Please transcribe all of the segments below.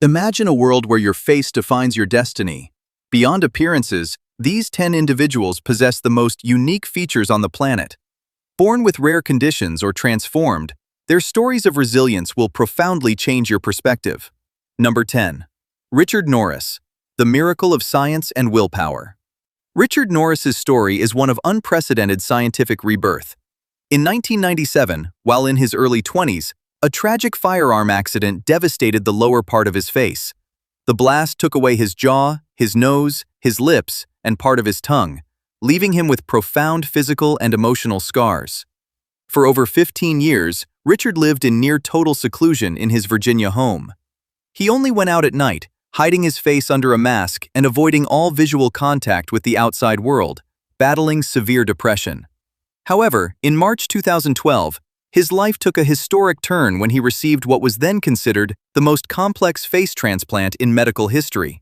Imagine a world where your face defines your destiny. Beyond appearances, these 10 individuals possess the most unique features on the planet. Born with rare conditions or transformed, their stories of resilience will profoundly change your perspective. Number 10. Richard Norris, the miracle of science and willpower. Richard Norris's story is one of unprecedented scientific rebirth. In 1997, while in his early 20s, a tragic firearm accident devastated the lower part of his face. The blast took away his jaw, his nose, his lips, and part of his tongue, leaving him with profound physical and emotional scars. For over 15 years, Richard lived in near-total seclusion in his Virginia home. He only went out at night, hiding his face under a mask and avoiding all visual contact with the outside world, battling severe depression. However, in March 2012, his life took a historic turn when he received what was then considered the most complex face transplant in medical history.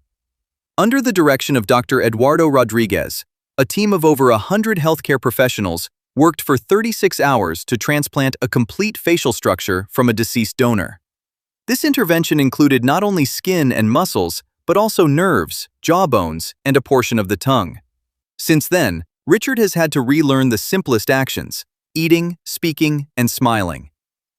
Under the direction of Dr. Eduardo Rodriguez, a team of over 100 healthcare professionals worked for 36 hours to transplant a complete facial structure from a deceased donor. This intervention included not only skin and muscles, but also nerves, jawbones, and a portion of the tongue. Since then, Richard has had to relearn the simplest actions: eating, speaking, and smiling.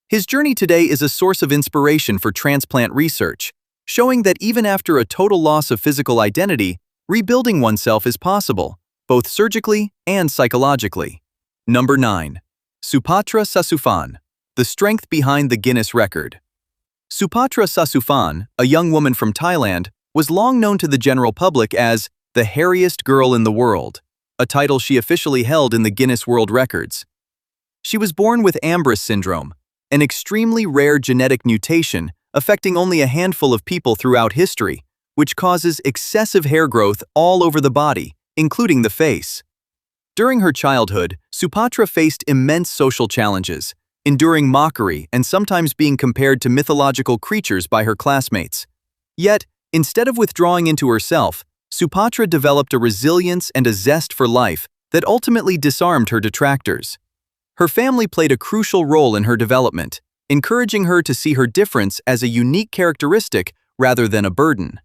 His journey today is a source of inspiration for transplant research, showing that even after a total loss of physical identity, rebuilding oneself is possible, both surgically and psychologically. Number 9. Supatra Sasufan, the strength behind the Guinness record. Supatra Sasufan, a young woman from Thailand, was long known to the general public as the hairiest girl in the world, a title she officially held in the Guinness World Records. She was born with Ambras syndrome, an extremely rare genetic mutation affecting only a handful of people throughout history, which causes excessive hair growth all over the body, including the face. During her childhood, Supatra faced immense social challenges, enduring mockery and sometimes being compared to mythological creatures by her classmates. Yet, instead of withdrawing into herself, Supatra developed a resilience and a zest for life that ultimately disarmed her detractors. Her family played a crucial role in her development, encouraging her to see her difference as a unique characteristic rather than a burden.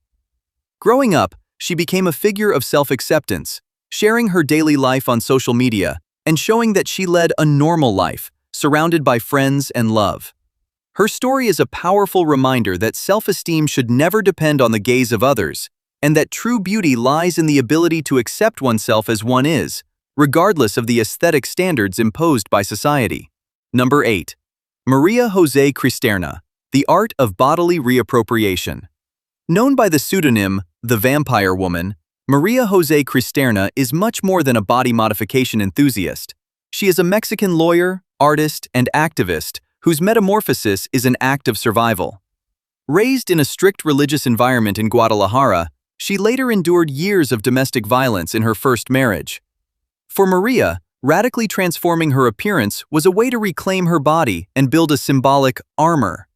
Growing up, she became a figure of self-acceptance, sharing her daily life on social media and showing that she led a normal life, surrounded by friends and love. Her story is a powerful reminder that self-esteem should never depend on the gaze of others, and that true beauty lies in the ability to accept oneself as one is, regardless of the aesthetic standards imposed by society. Number 8. Maria Jose Cristerna, the art of bodily reappropriation. Known by the pseudonym The Vampire Woman, Maria Jose Cristerna is much more than a body modification enthusiast. She is a Mexican lawyer, artist, and activist whose metamorphosis is an act of survival. Raised in a strict religious environment in Guadalajara, she later endured years of domestic violence in her first marriage. For Maria, radically transforming her appearance was a way to reclaim her body and build a symbolic armor.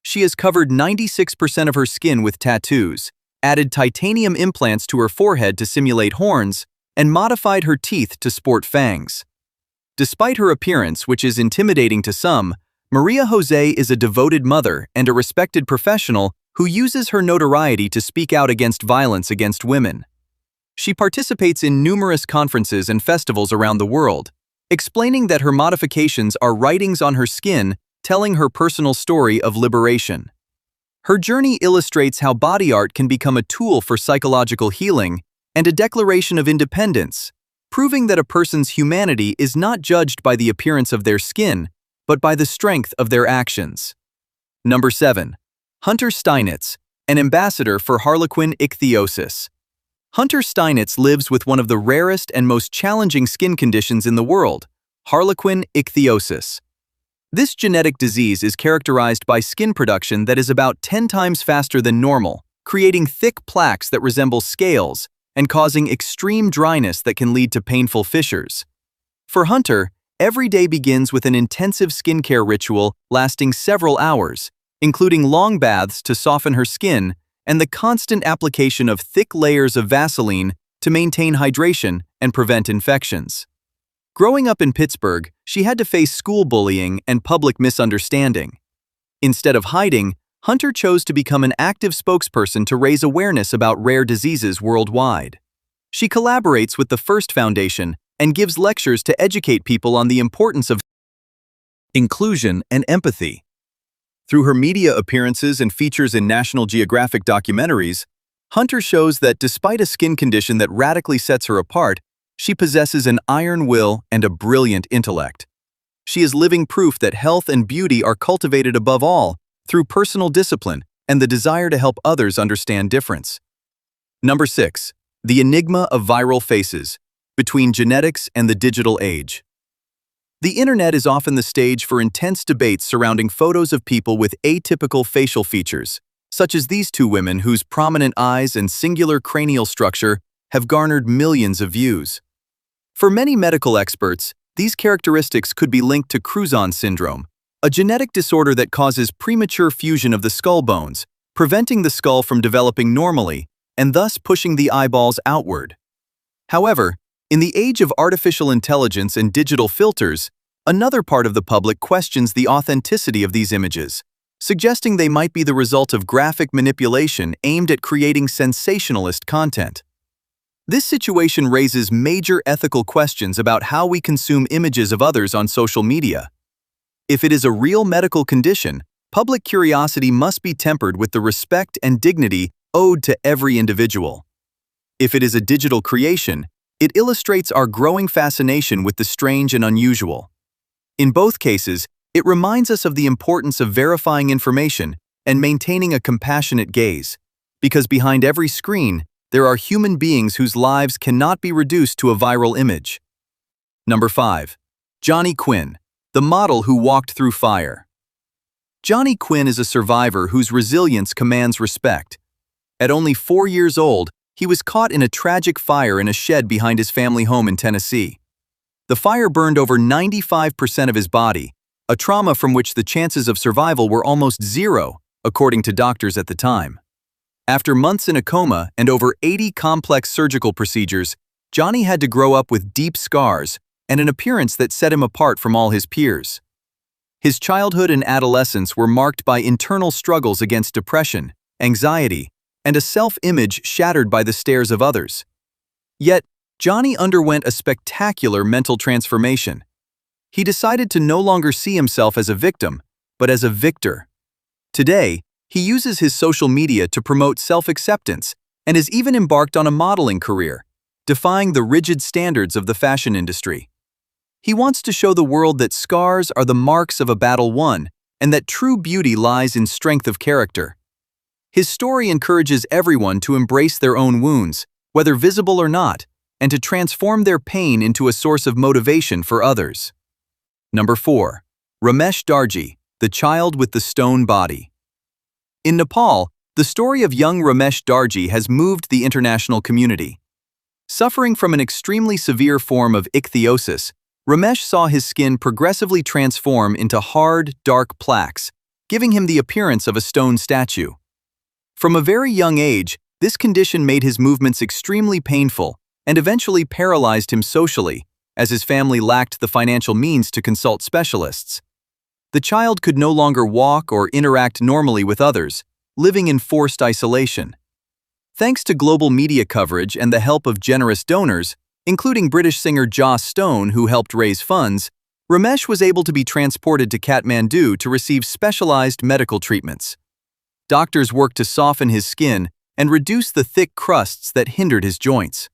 She has covered 96% of her skin with tattoos, added titanium implants to her forehead to simulate horns, and modified her teeth to sport fangs. Despite her appearance, which is intimidating to some, Maria Jose is a devoted mother and a respected professional who uses her notoriety to speak out against violence against women. She participates in numerous conferences and festivals around the world, explaining that her modifications are writings on her skin telling her personal story of liberation. Her journey illustrates how body art can become a tool for psychological healing and a declaration of independence, proving that a person's humanity is not judged by the appearance of their skin, but by the strength of their actions. Number 7. Hunter Steinitz, an ambassador for Harlequin ichthyosis. Hunter Steinitz lives with one of the rarest and most challenging skin conditions in the world, Harlequin ichthyosis. This genetic disease is characterized by skin production that is about 10 times faster than normal, creating thick plaques that resemble scales and causing extreme dryness that can lead to painful fissures. For Hunter, every day begins with an intensive skincare ritual lasting several hours, including long baths to soften her skin and the constant application of thick layers of Vaseline to maintain hydration and prevent infections. Growing up in Pittsburgh, she had to face school bullying and public misunderstanding. Instead of hiding, Hunter chose to become an active spokesperson to raise awareness about rare diseases worldwide. She collaborates with the First Foundation and gives lectures to educate people on the importance of inclusion and empathy. Through her media appearances and features in National Geographic documentaries, Hunter shows that despite a skin condition that radically sets her apart, she possesses an iron will and a brilliant intellect. She is living proof that health and beauty are cultivated above all through personal discipline and the desire to help others understand difference. Number 6. The enigma of viral faces, between genetics and the digital age. The internet is often the stage for intense debates surrounding photos of people with atypical facial features, such as these two women whose prominent eyes and singular cranial structure have garnered millions of views. For many medical experts, these characteristics could be linked to Crouzon syndrome, a genetic disorder that causes premature fusion of the skull bones, preventing the skull from developing normally and thus pushing the eyeballs outward. However, in the age of artificial intelligence and digital filters, another part of the public questions the authenticity of these images, suggesting they might be the result of graphic manipulation aimed at creating sensationalist content. This situation raises major ethical questions about how we consume images of others on social media. If it is a real medical condition, public curiosity must be tempered with the respect and dignity owed to every individual. If it is a digital creation, it illustrates our growing fascination with the strange and unusual. In both cases, it reminds us of the importance of verifying information and maintaining a compassionate gaze, because behind every screen, there are human beings whose lives cannot be reduced to a viral image. Number 5. Johnny Quinn, the model who walked through fire. Johnny Quinn is a survivor whose resilience commands respect. At only 4 years old, he was caught in a tragic fire in a shed behind his family home in Tennessee. The fire burned over 95% of his body, a trauma from which the chances of survival were almost zero, according to doctors at the time. After months in a coma and over 80 complex surgical procedures, Johnny had to grow up with deep scars and an appearance that set him apart from all his peers. His childhood and adolescence were marked by internal struggles against depression, anxiety, and a self-image shattered by the stares of others. Yet, Johnny underwent a spectacular mental transformation. He decided to no longer see himself as a victim, but as a victor. Today, he uses his social media to promote self-acceptance and has even embarked on a modeling career, defying the rigid standards of the fashion industry. He wants to show the world that scars are the marks of a battle won and that true beauty lies in strength of character. His story encourages everyone to embrace their own wounds, whether visible or not, and to transform their pain into a source of motivation for others. Number 4. Ramesh Darji, the child with the stone body. In Nepal, the story of young Ramesh Darji has moved the international community. Suffering from an extremely severe form of ichthyosis, Ramesh saw his skin progressively transform into hard, dark plaques, giving him the appearance of a stone statue. From a very young age, this condition made his movements extremely painful and eventually paralyzed him socially, as his family lacked the financial means to consult specialists. The child could no longer walk or interact normally with others, living in forced isolation. Thanks to global media coverage and the help of generous donors, including British singer Joss Stone, who helped raise funds, Ramesh was able to be transported to Kathmandu to receive specialized medical treatments. Doctors worked to soften his skin and reduce the thick crusts that hindered his joints.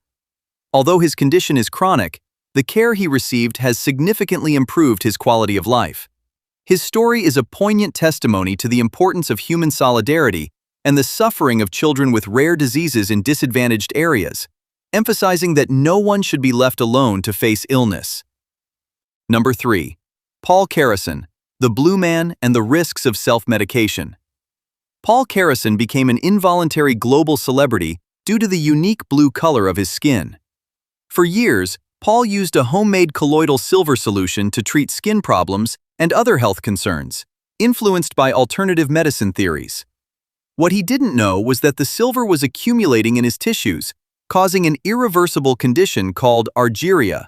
Although his condition is chronic, the care he received has significantly improved his quality of life. His story is a poignant testimony to the importance of human solidarity and the suffering of children with rare diseases in disadvantaged areas, emphasizing that no one should be left alone to face illness. Number 3. Paul Carrison, the Blue Man and the Risks of Self-Medication. Paul Carrison became an involuntary global celebrity due to the unique blue color of his skin. For years, Paul used a homemade colloidal silver solution to treat skin problems and other health concerns, influenced by alternative medicine theories. What he didn't know was that the silver was accumulating in his tissues, causing an irreversible condition called argyria.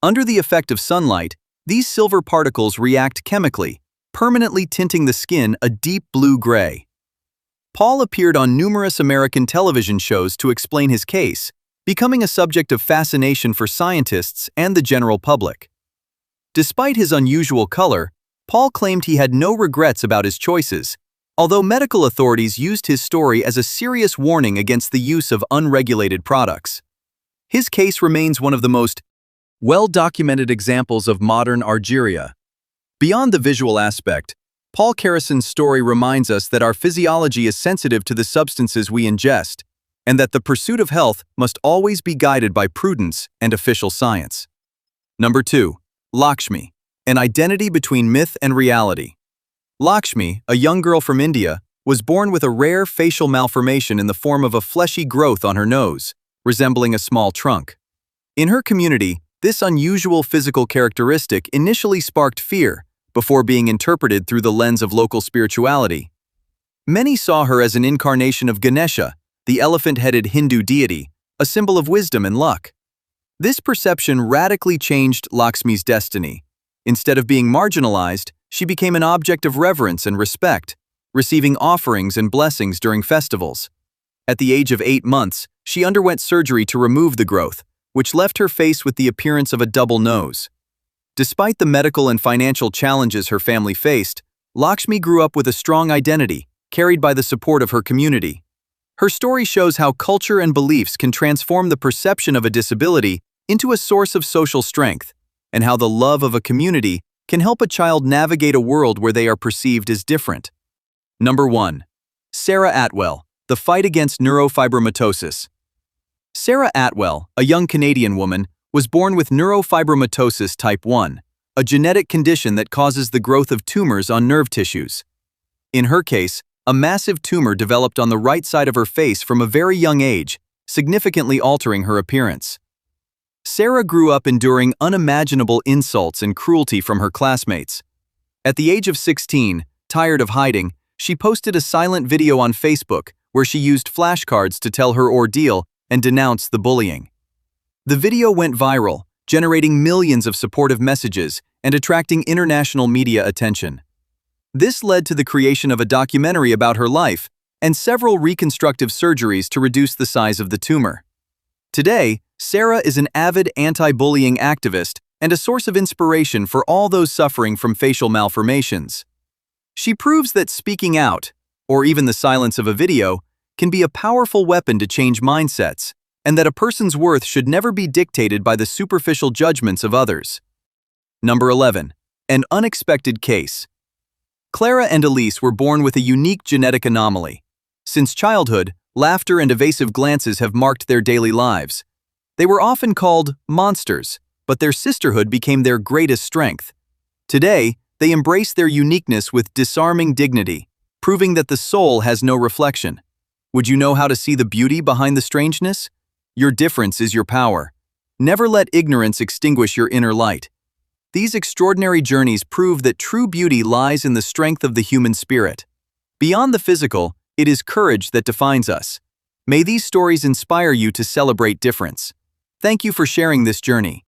Under the effect of sunlight, these silver particles react chemically, permanently tinting the skin a deep blue-gray. Paul appeared on numerous American television shows to explain his case, becoming a subject of fascination for scientists and the general public. Despite his unusual color, Paul claimed he had no regrets about his choices, although medical authorities used his story as a serious warning against the use of unregulated products. His case remains one of the most well-documented examples of modern argyria. Beyond the visual aspect, Paul Carrison's story reminds us that our physiology is sensitive to the substances we ingest, and that the pursuit of health must always be guided by prudence and official science. Number 2. Lakshmi, an identity between myth and reality. Lakshmi, a young girl from India, was born with a rare facial malformation in the form of a fleshy growth on her nose, resembling a small trunk. In her community, this unusual physical characteristic initially sparked fear, before being interpreted through the lens of local spirituality. Many saw her as an incarnation of Ganesha, the elephant-headed Hindu deity, a symbol of wisdom and luck. This perception radically changed Lakshmi's destiny. Instead of being marginalized, she became an object of reverence and respect, receiving offerings and blessings during festivals. At the age of 8 months, she underwent surgery to remove the growth, which left her face with the appearance of a double nose. Despite the medical and financial challenges her family faced, Lakshmi grew up with a strong identity, carried by the support of her community. Her story shows how culture and beliefs can transform the perception of a disability into a source of social strength, and how the love of a community can help a child navigate a world where they are perceived as different. Number 1. Sarah Atwell, the fight against neurofibromatosis. Sarah Atwell, a young Canadian woman, was born with neurofibromatosis type 1, a genetic condition that causes the growth of tumors on nerve tissues. In her case, a massive tumor developed on the right side of her face from a very young age, significantly altering her appearance. Sarah grew up enduring unimaginable insults and cruelty from her classmates. At the age of 16, tired of hiding, she posted a silent video on Facebook where she used flashcards to tell her ordeal and denounce the bullying. The video went viral, generating millions of supportive messages and attracting international media attention. This led to the creation of a documentary about her life and several reconstructive surgeries to reduce the size of the tumor. Today, Sarah is an avid anti-bullying activist and a source of inspiration for all those suffering from facial malformations. She proves that speaking out, or even the silence of a video, can be a powerful weapon to change mindsets, and that a person's worth should never be dictated by the superficial judgments of others. Number 11. An unexpected case. Clara and Elise were born with a unique genetic anomaly. Since childhood, laughter and evasive glances have marked their daily lives. They were often called monsters, but their sisterhood became their greatest strength. Today, they embrace their uniqueness with disarming dignity, proving that the soul has no reflection. Would you know how to see the beauty behind the strangeness? Your difference is your power. Never let ignorance extinguish your inner light. These extraordinary journeys prove that true beauty lies in the strength of the human spirit. Beyond the physical, it is courage that defines us. May these stories inspire you to celebrate difference. Thank you for sharing this journey.